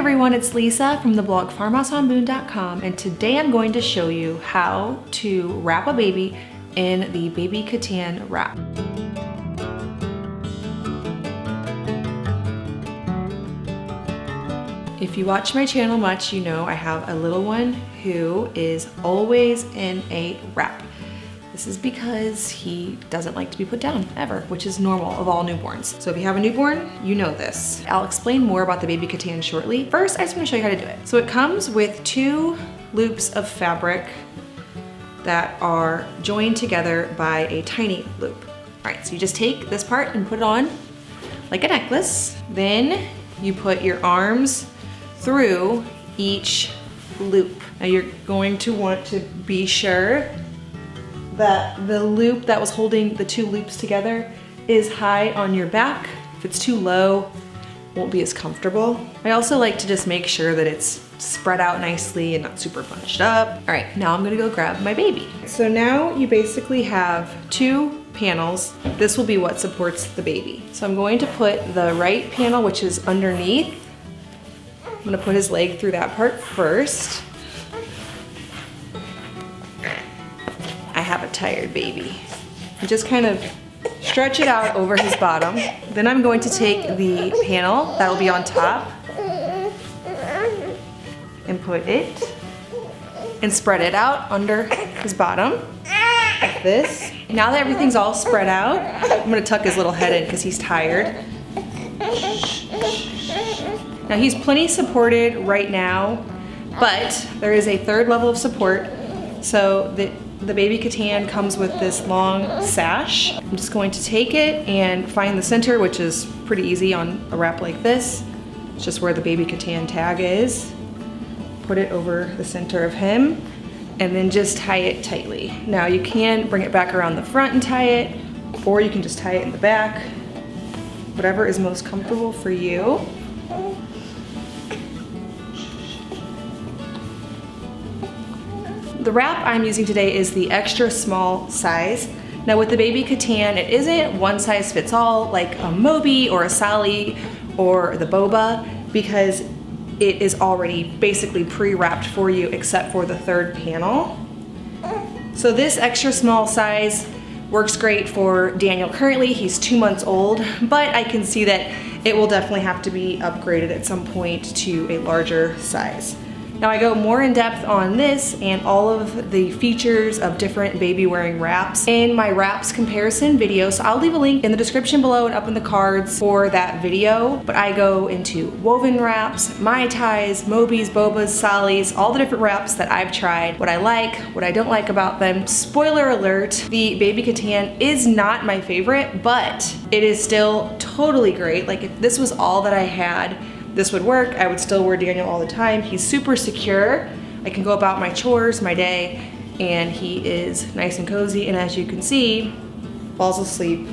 everyone, it's Lisa from the blog farmhouseonboone.com, and today I'm going to show you how to wrap a baby in the baby katan wrap. If you watch my channel much, you know I have a little one who is always in a wrap. This is because he doesn't like to be put down, ever, which is normal of all newborns. So if you have a newborn, you know this. I'll explain more about the baby katan shortly. First, I just wanna show you how to do it. So it comes with 2 loops of fabric that are joined together by a tiny loop. All right, so you just take this part and put it on like a necklace. Then you put your arms through each loop. Now you're going to want to be sure that the loop that was holding the 2 loops together is high on your back. If it's too low, it won't be as comfortable. I also like to just make sure that it's spread out nicely and not super bunched up. All right, now I'm gonna go grab my baby. So now you basically have 2 panels. This will be what supports the baby. So I'm going to put the right panel, which is underneath. I'm gonna put his leg through that part first. I have a tired baby. And just kind of stretch it out over his bottom. Then I'm going to take the panel that'll be on top and put it and spread it out under his bottom like this. Now that everything's all spread out, I'm gonna tuck his little head in because he's tired. Now he's plenty supported right now, but there is a 3rd level of support. So the baby katan comes with this long sash. I'm just going to take it and find the center, which is pretty easy on a wrap like this. It's just where the baby katan tag is. Put it over the center of him and then just tie it tightly. Now you can bring it back around the front and tie it, or you can just tie it in the back. Whatever is most comfortable for you. The wrap I'm using today is the extra small size. Now with the baby katan, it isn't one size fits all like a Moby or a Sally or the boba, because it is already basically pre-wrapped for you except for the 3rd panel. So this extra small size works great for Daniel currently. He's 2 months old, but I can see that it will definitely have to be upgraded at some point to a larger size. Now I go more in depth on this and all of the features of different baby wearing wraps in my wraps comparison video. So I'll leave a link in the description below and up in the cards for that video. But I go into woven wraps, Mei Tais, Mobies, Bobas, Sallies, all the different wraps that I've tried, what I like, what I don't like about them. Spoiler alert, the baby katan is not my favorite, but it is still totally great. Like if this was all that I had, this would work. I would still wear Daniel all the time. He's super secure. I can go about my chores, my day, and he is nice and cozy. And as you can see, falls asleep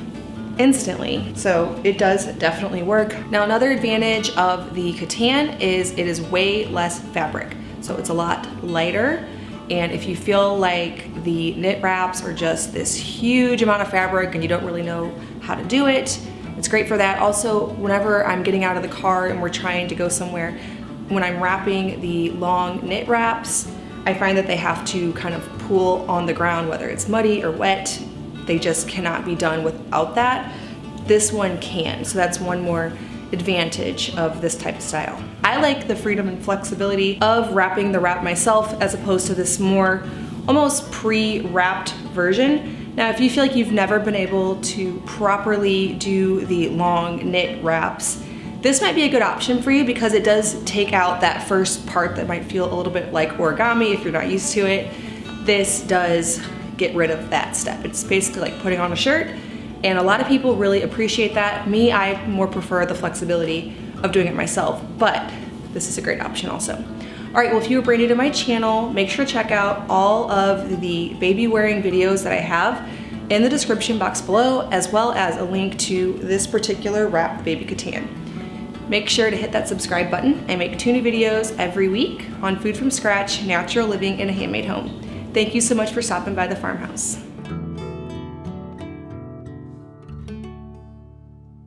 instantly. So it does definitely work. Now another advantage of the katan is it is way less fabric. So it's a lot lighter. And if you feel like the knit wraps are just this huge amount of fabric and you don't really know how to do it, it's great for that. Also, whenever I'm getting out of the car and we're trying to go somewhere, when I'm wrapping the long knit wraps, I find that they have to kind of pool on the ground, whether it's muddy or wet. They just cannot be done without that. This one can, so that's one more advantage of this type of style. I like the freedom and flexibility of wrapping the wrap myself as opposed to this more almost pre-wrapped version. Now, if you feel like you've never been able to properly do the long knit wraps, this might be a good option for you because it does take out that first part that might feel a little bit like origami if you're not used to it. This does get rid of that step. It's basically like putting on a shirt, and a lot of people really appreciate that. Me, I more prefer the flexibility of doing it myself, but this is a great option also. All right, well, if you were brand new to my channel, make sure to check out all of the baby wearing videos that I have in the description box below, as well as a link to this particular wrap, the baby katan. Make sure to hit that subscribe button. I make 2 new videos every week on food from scratch, natural living in a handmade home. Thank you so much for stopping by the farmhouse.